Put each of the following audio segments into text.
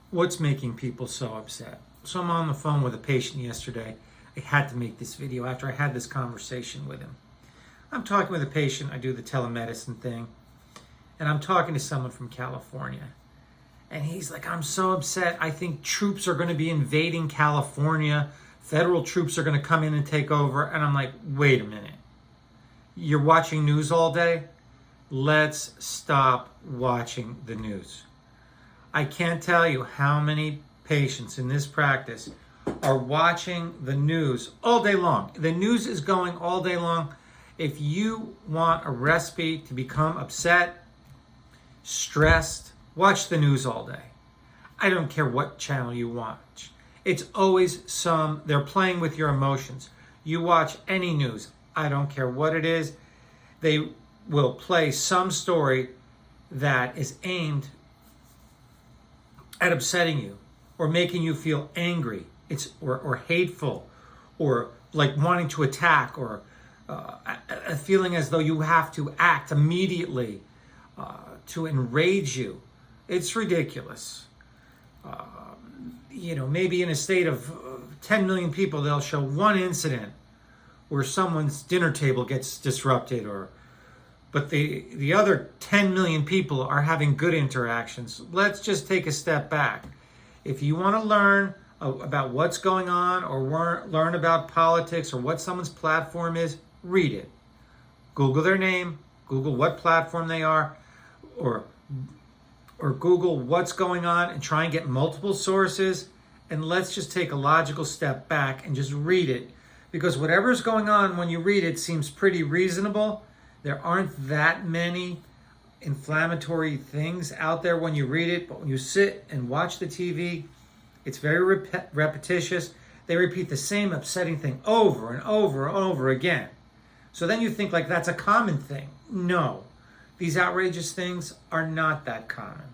What's making people so upset? So I'm on the phone with a patient yesterday. I had to make this video after I had this conversation with him. I'm talking with a patient. I do the telemedicine thing. And I'm talking to someone from California. And he's like, I'm so upset. I think troops are going to be invading California. Federal troops are going to come in and take over. And I'm like, wait a minute. You're watching news all day? Let's stop watching the news. I can't tell you how many patients in this practice are watching the news all day long. The news is going all day long. If you want a recipe to become upset, stressed, watch the news all day. I don't care what channel you watch. It's always they're playing with your emotions. You watch any news, I don't care what it is, they will play some story that is aimed at upsetting you or making you feel angry, or hateful, or like wanting to attack, or a feeling as though you have to act immediately to enrage you. It's ridiculous. Maybe in a state of 10 million people, they'll show one incident where someone's dinner table gets disrupted, but the other 10 million people are having good interactions. Let's just take a step back. If you want to learn about what's going on, or learn about politics, or what someone's platform is, read it. Google their name, Google what platform they are, or Google what's going on and try and get multiple sources. And let's just take a logical step back and just read it. Because whatever's going on when you read it seems pretty reasonable. There aren't that many inflammatory things out there when you read it, but when you sit and watch the TV, it's very repetitious. They repeat the same upsetting thing over and over and over again. So then you think like that's a common thing. No, these outrageous things are not that common.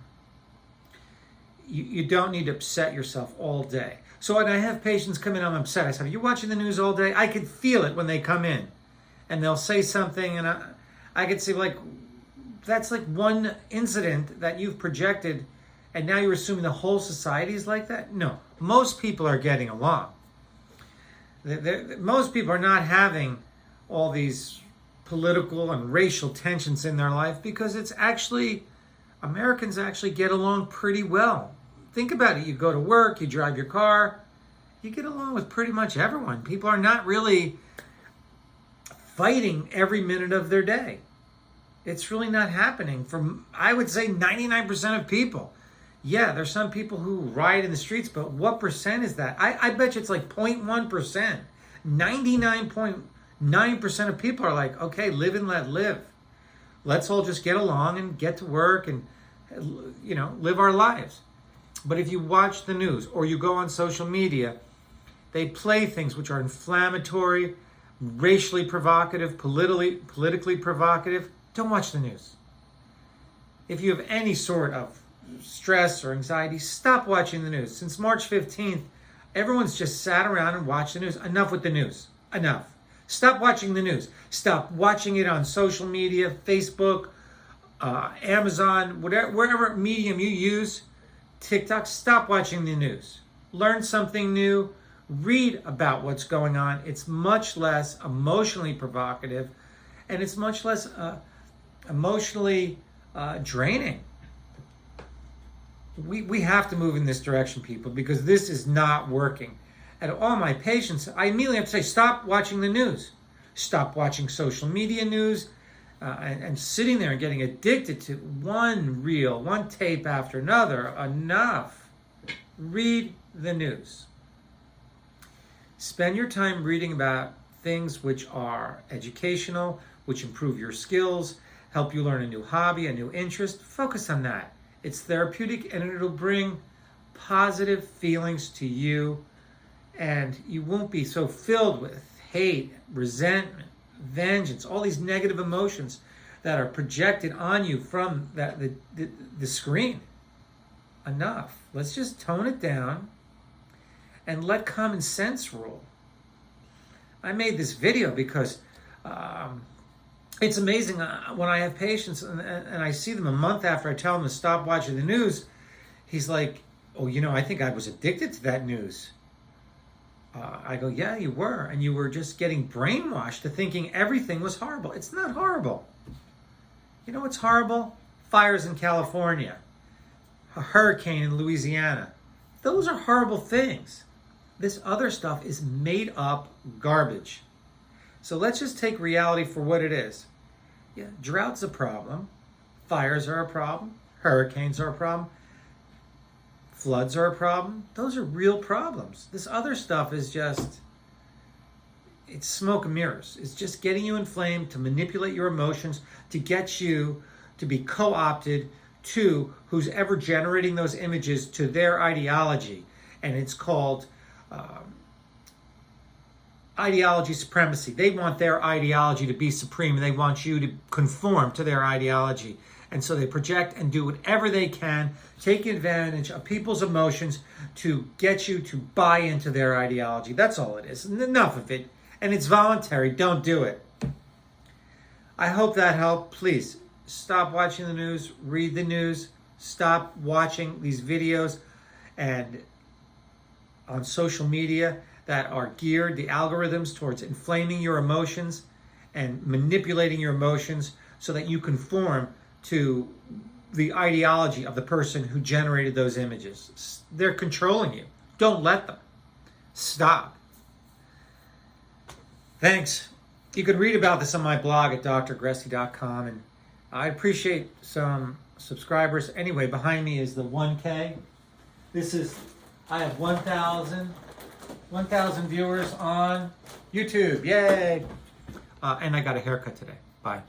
You don't need to upset yourself all day. So when I have patients come in, I'm upset. I say, are you watching the news all day? I could feel it when they come in. And they'll say something, and I could say, like, that's like one incident that you've projected, and now you're assuming the whole society is like that? No. Most people are getting along. Most people are not having all these political and racial tensions in their life, because Americans actually get along pretty well. Think about it. You go to work, you drive your car, you get along with pretty much everyone. People are not really fighting every minute of their day. It's really not happening for, I would say, 99% of people. Yeah, there's some people who riot in the streets, but what percent is that? I bet you it's like 0.1%. 99.9% of people are like, okay, live and let live. Let's all just get along and get to work and, live our lives. But if you watch the news or you go on social media, they play things which are inflammatory, racially provocative, politically provocative. Don't watch the news. If you have any sort of stress or anxiety, stop watching the news. Since March 15th, everyone's just sat around and watched the news. Enough with the news. Enough. Stop watching the news. Stop watching it on social media, Facebook, Amazon, wherever medium you use, TikTok. Stop watching the news. Learn something new. Read about what's going on. It's much less emotionally provocative, and it's much less emotionally draining. We have to move in this direction, people, because this is not working. And all my patients, I immediately have to say, stop watching the news. Stop watching social media news and sitting there and getting addicted to one reel, one tape after another. Enough. Read the news. Spend your time reading about things which are educational, which improve your skills, help you learn a new hobby, a new interest. Focus on that. It's therapeutic, and it'll bring positive feelings to you, and you won't be so filled with hate, resentment, vengeance, all these negative emotions that are projected on you from the screen. Enough. Let's just tone it down and let common sense rule. I made this video because it's amazing when I have patients and I see them a month after I tell them to stop watching the news. He's like, oh, I think I was addicted to that news. I go, yeah, you were. And you were just getting brainwashed to thinking everything was horrible. It's not horrible. You know what's horrible? Fires in California, a hurricane in Louisiana. Those are horrible things. This other stuff is made up garbage. So let's just take reality for what it is. Yeah, drought's a problem. Fires are a problem. Hurricanes are a problem. Floods are a problem. Those are real problems. This other stuff is it's smoke and mirrors. It's just getting you inflamed to manipulate your emotions, to get you to be co-opted to who's ever generating those images to their ideology. And it's called ideology supremacy. They want their ideology to be supreme, and they want you to conform to their ideology. And so they project and do whatever they can, take advantage of people's emotions to get you to buy into their ideology. That's all it is. Enough of it. And it's voluntary. Don't do it. I hope that helped. Please stop watching the news. Read the news. Stop watching these videos and on social media that are geared, the algorithms, towards inflaming your emotions and manipulating your emotions so that you conform to the ideology of the person who generated those images. They're controlling you. Don't let them. Stop. Thanks. You can read about this on my blog at Agresti.com, and I appreciate some subscribers. Anyway, behind me is the 1K. I have 1,000 viewers on YouTube. Yay! And I got a haircut today. Bye.